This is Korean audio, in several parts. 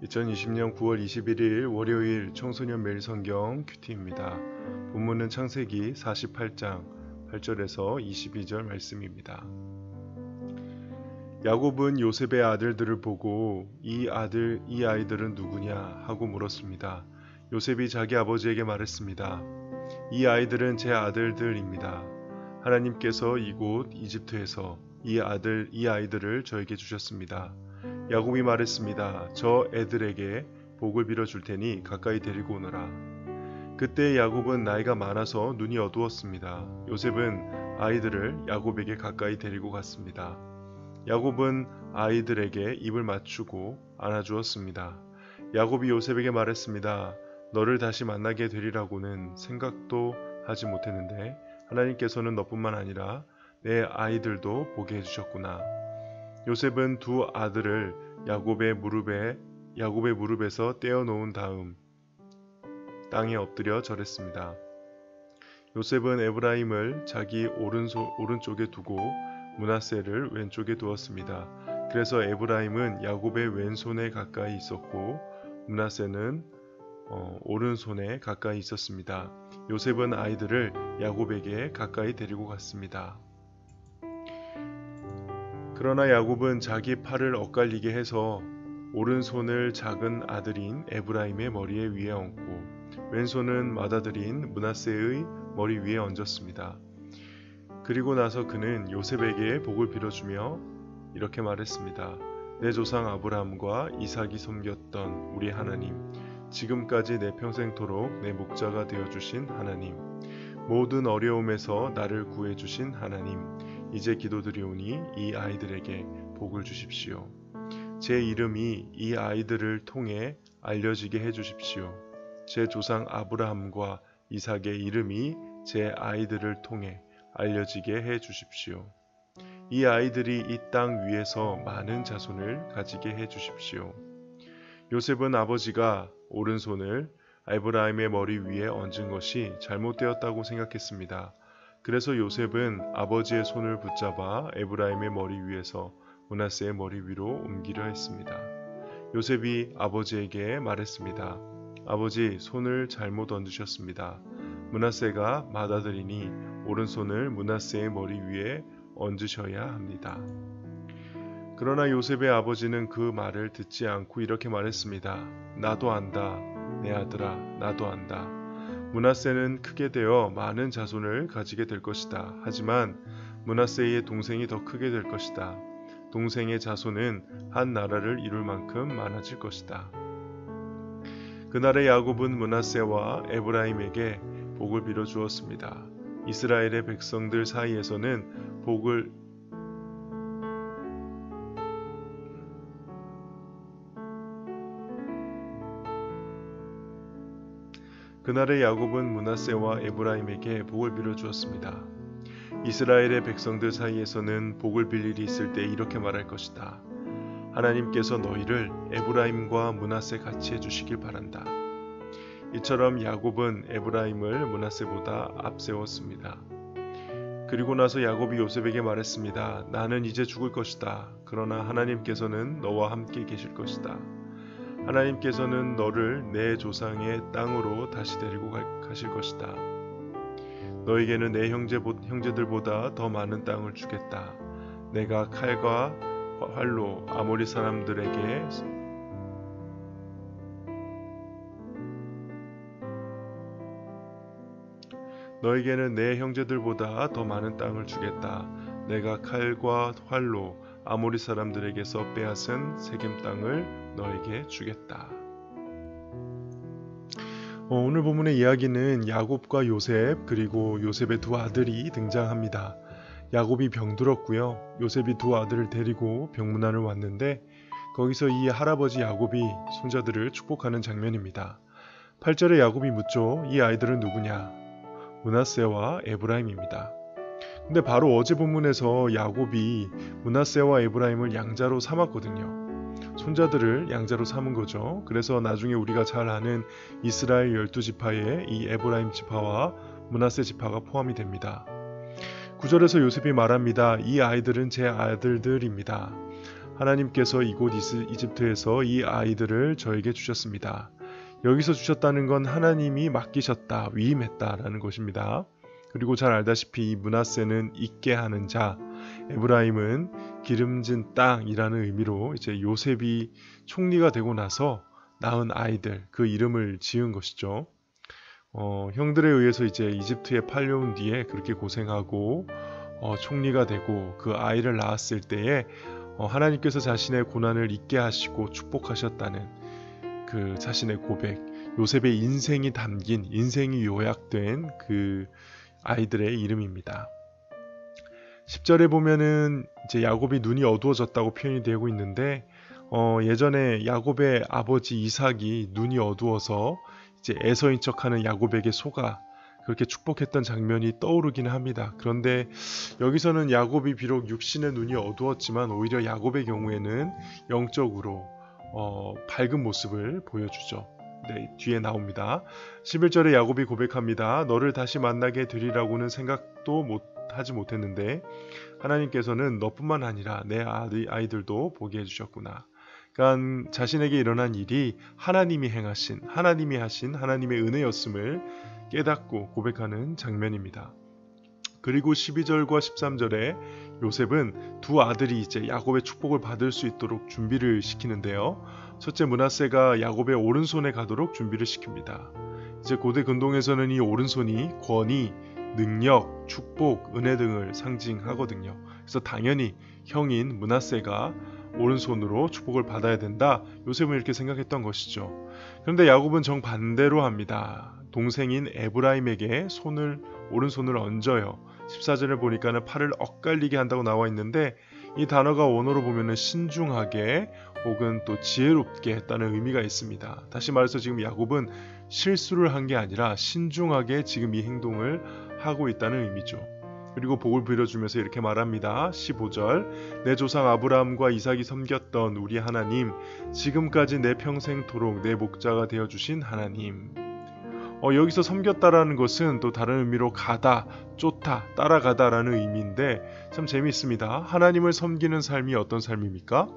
2020년 9월 21일 월요일 청소년 매일 성경 큐티입니다. 본문은 창세기 48장 8절에서 22절 말씀입니다. 야곱은 요셉의 아들들을 보고 이 아이들은 누구냐 하고 물었습니다. 요셉이 자기 아버지에게 말했습니다. 이 아이들은 제 아들들입니다. 하나님께서 이곳 이집트에서 이 아이들을 저에게 주셨습니다. 야곱이 말했습니다. 저 애들에게 복을 빌어 줄 테니 가까이 데리고 오너라. 그때 야곱은 나이가 많아서 눈이 어두웠습니다. 요셉은 아이들을 야곱에게 가까이 데리고 갔습니다. 야곱은 아이들에게 입을 맞추고 안아주었습니다. 야곱이 요셉에게 말했습니다. 너를 다시 만나게 되리라고는 생각도 하지 못했는데 하나님께서는 너뿐만 아니라 내 아이들도 보게 해주셨구나. 요셉은 두 아들을 야곱의 무릎에서 떼어놓은 다음 땅에 엎드려 절했습니다. 요셉은 에브라임을 자기 오른쪽에 두고 므낫세를 왼쪽에 두었습니다. 그래서 에브라임은 야곱의 왼손에 가까이 있었고 므낫세는 오른손에 가까이 있었습니다. 요셉은 아이들을 야곱에게 가까이 데리고 갔습니다. 그러나 야곱은 자기 팔을 엇갈리게 해서 오른손을 작은 아들인 에브라임의 머리에 위에 얹고 왼손은 맏아들인 므낫세의 머리 위에 얹었습니다. 그리고 나서 그는 요셉에게 복을 빌어주며 이렇게 말했습니다. 내 조상 아브라함과 이삭이 섬겼던 우리 하나님, 지금까지 내 평생토록 내 목자가 되어주신 하나님, 모든 어려움에서 나를 구해주신 하나님, 이제 기도드리오니 이 아이들에게 복을 주십시오. 제 이름이 이 아이들을 통해 알려지게 해주십시오. 제 조상 아브라함과 이삭의 이름이 제 아이들을 통해 알려지게 해주십시오. 이 아이들이 이 땅 위에서 많은 자손을 가지게 해주십시오. 요셉은 아버지가 오른손을 에브라임의 머리 위에 얹은 것이 잘못되었다고 생각했습니다. 그래서 요셉은 아버지의 손을 붙잡아 에브라임의 머리 위에서 므낫세의 머리 위로 옮기려 했습니다. 요셉이 아버지에게 말했습니다. 아버지, 손을 잘못 얹으셨습니다. 므낫세가 맏아들이니 오른손을 므낫세의 머리 위에 얹으셔야 합니다. 그러나 요셉의 아버지는 그 말을 듣지 않고 이렇게 말했습니다. 나도 안다, 내 아들아, 나도 안다. 므낫세는 크게 되어 많은 자손을 가지게 될 것이다. 하지만 므낫세의 동생이 더 크게 될 것이다. 동생의 자손은 한 나라를 이룰 만큼 많아질 것이다. 그날의 야곱은 므낫세와 에브라임에게 복을 빌어 주었습니다. 이스라엘의 백성들 사이에서는 그날의 야곱은 므낫세와 에브라임에게 복을 빌어 주었습니다. 이스라엘의 백성들 사이에서는 복을 빌 일이 있을 때 이렇게 말할 것이다. 하나님께서 너희를 에브라임과 므낫세 같이 해주시길 바란다. 이처럼 야곱은 에브라임을 므낫세보다 앞세웠습니다. 그리고 나서 야곱이 요셉에게 말했습니다. 나는 이제 죽을 것이다. 그러나 하나님께서는 너와 함께 계실 것이다. 하나님께서는 너를 내 조상의 땅으로 다시 데리고 가실 것이다. 너에게는 내 형제들보다 더 많은 땅을 주겠다. 내가 칼과 활로 아모리 사람들에게 너에게는 내 형제들보다 더 많은 땅을 주겠다. 내가 칼과 활로 아모리 사람들에게서 빼앗은 세겜 땅을 너에게 주겠다. 오늘 본문의 이야기는 야곱과 요셉 그리고 요셉의 두 아들이 등장합니다. 야곱이 병들었고요. 요셉이 두 아들을 데리고 병문안을 왔는데 거기서 이 할아버지 야곱이 손자들을 축복하는 장면입니다. 8절에 야곱이 묻죠. 이 아이들은 누구냐? 므낫세와 에브라임입니다. 근데 바로 어제 본문에서 야곱이 므낫세와 에브라임을 양자로 삼았거든요. 손자들을 양자로 삼은 거죠. 그래서 나중에 우리가 잘 아는 이스라엘 12지파에 이 에브라임 지파와 므낫세 지파가 포함이 됩니다. 9절에서 요셉이 말합니다. 이 아이들은 제 아들들입니다. 하나님께서 이곳 이집트에서 이 아이들을 저에게 주셨습니다. 여기서 주셨다는 건 하나님이 맡기셨다, 위임했다라는 것입니다. 그리고 잘 알다시피 이 므낫세는 있게 하는 자, 에브라임은 기름진 땅이라는 의미로 이제 요셉이 총리가 되고 나서 낳은 아이들, 그 이름을 지은 것이죠. 형들에 의해서 이제 이집트에 팔려온 뒤에 그렇게 고생하고 총리가 되고 그 아이를 낳았을 때에 하나님께서 자신의 고난을 잊게 하시고 축복하셨다는 그 자신의 고백, 요셉의 인생이 담긴, 인생이 요약된 그 아이들의 이름입니다. 10절에 보면은 이제 야곱이 눈이 어두워졌다고 표현이 되고 있는데 예전에 야곱의 아버지 이삭이 눈이 어두워서 이제 애서인 척하는 야곱에게 속아 그렇게 축복했던 장면이 떠오르기는 합니다. 그런데 여기서는 야곱이 비록 육신의 눈이 어두웠지만 오히려 야곱의 경우에는 영적으로 밝은 모습을 보여주죠. 네, 뒤에 나옵니다. 11절에 야곱이 고백합니다. 너를 다시 만나게 되리라고는 생각도 하지 못했는데 하나님께서는 너뿐만 아니라 내 아이들도 보게 해주셨구나. 그러니까 자신에게 일어난 일이 하나님이 행하신, 하나님이 하신 하나님의 은혜였음을 깨닫고 고백하는 장면입니다. 그리고 12절과 13절에 요셉은 두 아들이 이제 야곱의 축복을 받을 수 있도록 준비를 시키는데요. 첫째 므낫세가 야곱의 오른손에 가도록 준비를 시킵니다. 이제 고대 근동에서는 이 오른손이 권위, 능력, 축복, 은혜 등을 상징하거든요. 그래서 당연히 형인 므낫세가 오른손으로 축복을 받아야 된다. 요셉은 이렇게 생각했던 것이죠. 그런데 야곱은 정반대로 합니다. 동생인 에브라임에게 오른손을 얹어요. 14절에 보니까는 팔을 엇갈리게 한다고 나와 있는데 이 단어가 원어로 보면은 신중하게 혹은 또 지혜롭게 했다는 의미가 있습니다. 다시 말해서 지금 야곱은 실수를 한 게 아니라 신중하게 지금 이 행동을 하고 있다는 의미죠. 그리고 복을 빌어주면서 이렇게 말합니다. 15절 내 조상 아브라함과 이삭이 섬겼던 우리 하나님, 지금까지 내 평생토록 내 목자가 되어주신 하나님. 여기서 섬겼다라는 것은 또 다른 의미로 가다, 쫓다, 따라가다라는 의미인데 참 재미있습니다. 하나님을 섬기는 삶이 어떤 삶입니까?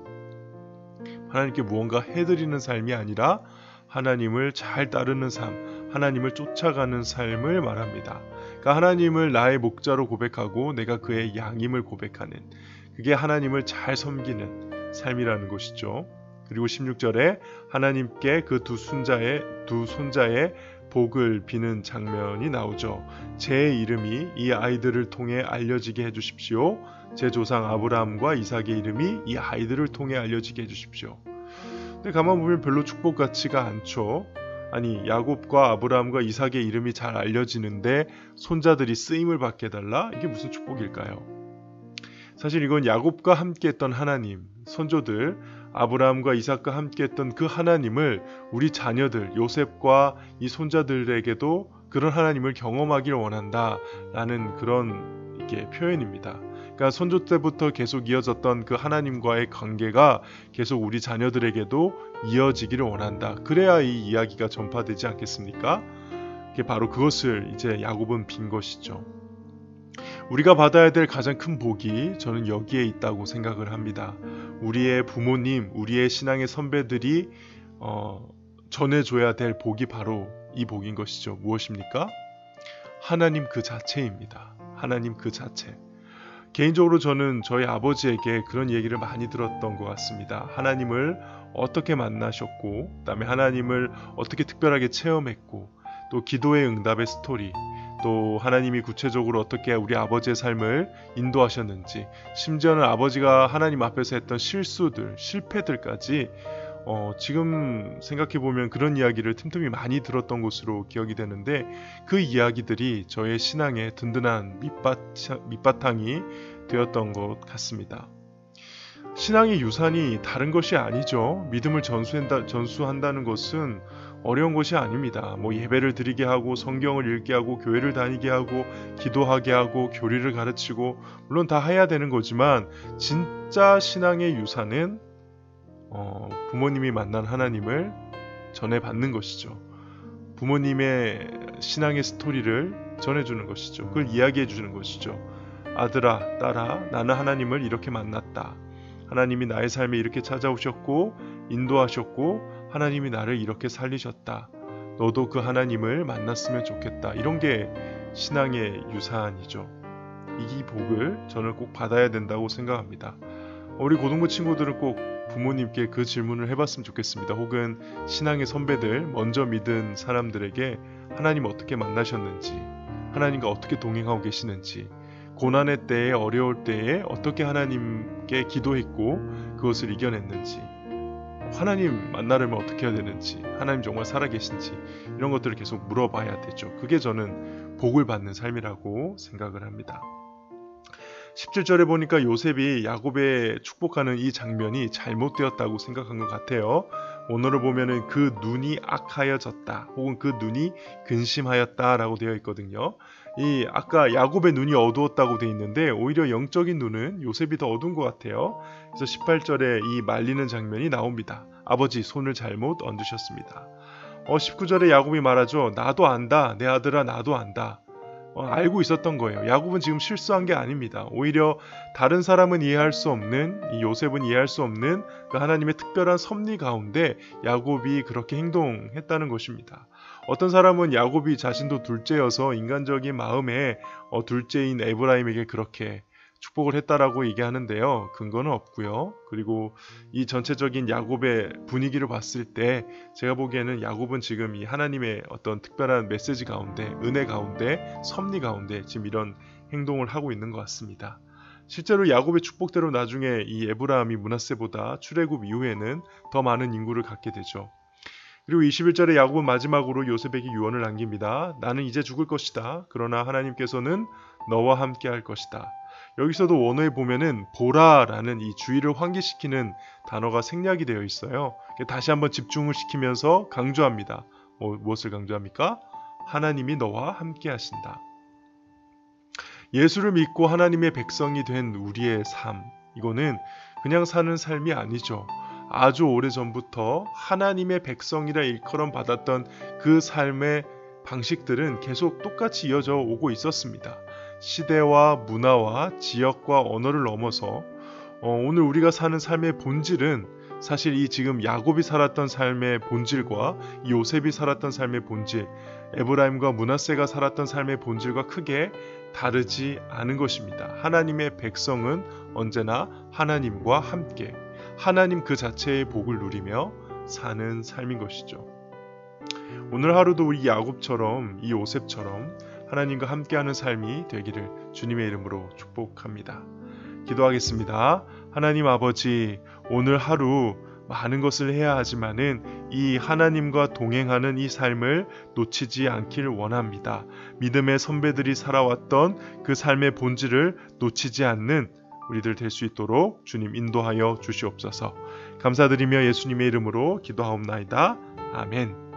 하나님께 무언가 해드리는 삶이 아니라 하나님을 잘 따르는 삶, 하나님을 쫓아가는 삶을 말합니다. 그러니까 하나님을 나의 목자로 고백하고 내가 그의 양임을 고백하는, 그게 하나님을 잘 섬기는 삶이라는 것이죠. 그리고 16절에 하나님께 그 두 손자의 복을 비는 장면이 나오죠. 제 이름이 이 아이들을 통해 알려지게 해주십시오. 제 조상 아브라함과 이삭의 이름이 이 아이들을 통해 알려지게 해주십시오. 근데 가만 보면 별로 축복 같지가 않죠. 아니, 야곱과 아브라함과 이삭의 이름이 잘 알려지는데 손자들이 쓰임을 받게 해달라? 이게 무슨 축복일까요? 사실 이건 야곱과 함께했던 하나님, 선조들 아브라함과 이삭과 함께했던 그 하나님을 우리 자녀들 요셉과 이 손자들에게도 그런 하나님을 경험하기를 원한다라는 그런 이게 표현입니다. 그러니까 선조 때부터 계속 이어졌던 그 하나님과의 관계가 계속 우리 자녀들에게도 이어지기를 원한다. 그래야 이 이야기가 전파되지 않겠습니까? 그게 바로 그것을 이제 야곱은 빈 것이죠. 우리가 받아야 될 가장 큰 복이 저는 여기에 있다고 생각을 합니다. 우리의 부모님, 우리의 신앙의 선배들이 전해줘야 될 복이 바로 이 복인 것이죠. 무엇입니까? 하나님 그 자체입니다. 하나님 그 자체. 개인적으로 저는 저희 아버지에게 그런 얘기를 많이 들었던 것 같습니다. 하나님을 어떻게 만나셨고, 그다음에 하나님을 어떻게 특별하게 체험했고, 또 기도의 응답의 스토리, 또 하나님이 구체적으로 어떻게 우리 아버지의 삶을 인도하셨는지, 심지어는 아버지가 하나님 앞에서 했던 실수들, 실패들까지 지금 생각해보면 그런 이야기를 틈틈이 많이 들었던 것으로 기억이 되는데 그 이야기들이 저의 신앙의 든든한 밑바탕이 되었던 것 같습니다. 신앙의 유산이 다른 것이 아니죠. 믿음을 전수한다는 것은 어려운 것이 아닙니다. 예배를 드리게 하고 성경을 읽게 하고 교회를 다니게 하고 기도하게 하고 교리를 가르치고 물론 다 해야 되는 거지만 진짜 신앙의 유산은 부모님이 만난 하나님을 전해받는 것이죠. 부모님의 신앙의 스토리를 전해주는 것이죠. 그걸 이야기해주는 것이죠. 아들아, 딸아, 나는 하나님을 이렇게 만났다. 하나님이 나의 삶에 이렇게 찾아오셨고 인도하셨고 하나님이 나를 이렇게 살리셨다. 너도 그 하나님을 만났으면 좋겠다. 이런 게 신앙의 유산이죠. 이 복을 저는 꼭 받아야 된다고 생각합니다. 우리 고등부 친구들은 꼭 부모님께 그 질문을 해봤으면 좋겠습니다. 혹은 신앙의 선배들, 먼저 믿은 사람들에게 하나님 어떻게 만나셨는지, 하나님과 어떻게 동행하고 계시는지, 고난의 때에, 어려울 때에 어떻게 하나님께 기도했고 그것을 이겨냈는지, 하나님 만나려면 어떻게 해야 되는지, 하나님 정말 살아계신지, 이런 것들을 계속 물어봐야 되죠. 그게 저는 복을 받는 삶이라고 생각을 합니다. 17절에 보니까 요셉이 야곱의 축복하는 이 장면이 잘못되었다고 생각한 것 같아요. 오늘을 보면은 그 눈이 악하여졌다, 혹은 그 눈이 근심하였다라고 되어 있거든요. 이 아까 야곱의 눈이 어두웠다고 되어 있는데 오히려 영적인 눈은 요셉이 더 어두운 것 같아요. 그래서 18절에 이 말리는 장면이 나옵니다. 아버지, 손을 잘못 얹으셨습니다. 19절에 야곱이 말하죠. 나도 안다, 내 아들아, 나도 안다. 알고 있었던 거예요. 야곱은 지금 실수한 게 아닙니다. 오히려 다른 사람은 이해할 수 없는, 이 요셉은 이해할 수 없는 그 하나님의 특별한 섭리 가운데 야곱이 그렇게 행동했다는 것입니다. 어떤 사람은 야곱이 자신도 둘째여서 인간적인 마음에 둘째인 에브라임에게 그렇게 축복을 했다라고 얘기하는데요. 근거는 없고요. 그리고 이 전체적인 야곱의 분위기를 봤을 때 제가 보기에는 야곱은 지금 이 하나님의 어떤 특별한 메시지 가운데, 은혜 가운데, 섭리 가운데 지금 이런 행동을 하고 있는 것 같습니다. 실제로 야곱의 축복대로 나중에 이 에브라임이 므낫세보다 출애굽 이후에는 더 많은 인구를 갖게 되죠. 그리고 21절에 야곱은 마지막으로 요셉에게 유언을 남깁니다. 나는 이제 죽을 것이다. 그러나 하나님께서는 너와 함께 할 것이다. 여기서도 원어에 보면은 보라라는 이 주의를 환기시키는 단어가 생략이 되어 있어요. 다시 한번 집중을 시키면서 강조합니다. 무엇을 강조합니까? 하나님이 너와 함께 하신다. 예수를 믿고 하나님의 백성이 된 우리의 삶, 이거는 그냥 사는 삶이 아니죠. 아주 오래전부터 하나님의 백성이라 일컬음 받았던 그 삶의 방식들은 계속 똑같이 이어져 오고 있었습니다. 시대와 문화와 지역과 언어를 넘어서 오늘 우리가 사는 삶의 본질은 사실 이 지금 야곱이 살았던 삶의 본질과 이 요셉이 살았던 삶의 본질, 에브라임과 므낫세가 살았던 삶의 본질과 크게 다르지 않은 것입니다. 하나님의 백성은 언제나 하나님과 함께, 하나님 그 자체의 복을 누리며 사는 삶인 것이죠. 오늘 하루도 우리 야곱처럼, 이 요셉처럼 하나님과 함께하는 삶이 되기를 주님의 이름으로 축복합니다. 기도하겠습니다. 하나님 아버지, 오늘 하루 많은 것을 해야 하지만은 이 하나님과 동행하는 이 삶을 놓치지 않길 원합니다. 믿음의 선배들이 살아왔던 그 삶의 본질을 놓치지 않는 우리들 될 수 있도록 주님 인도하여 주시옵소서. 감사드리며 예수님의 이름으로 기도하옵나이다. 아멘.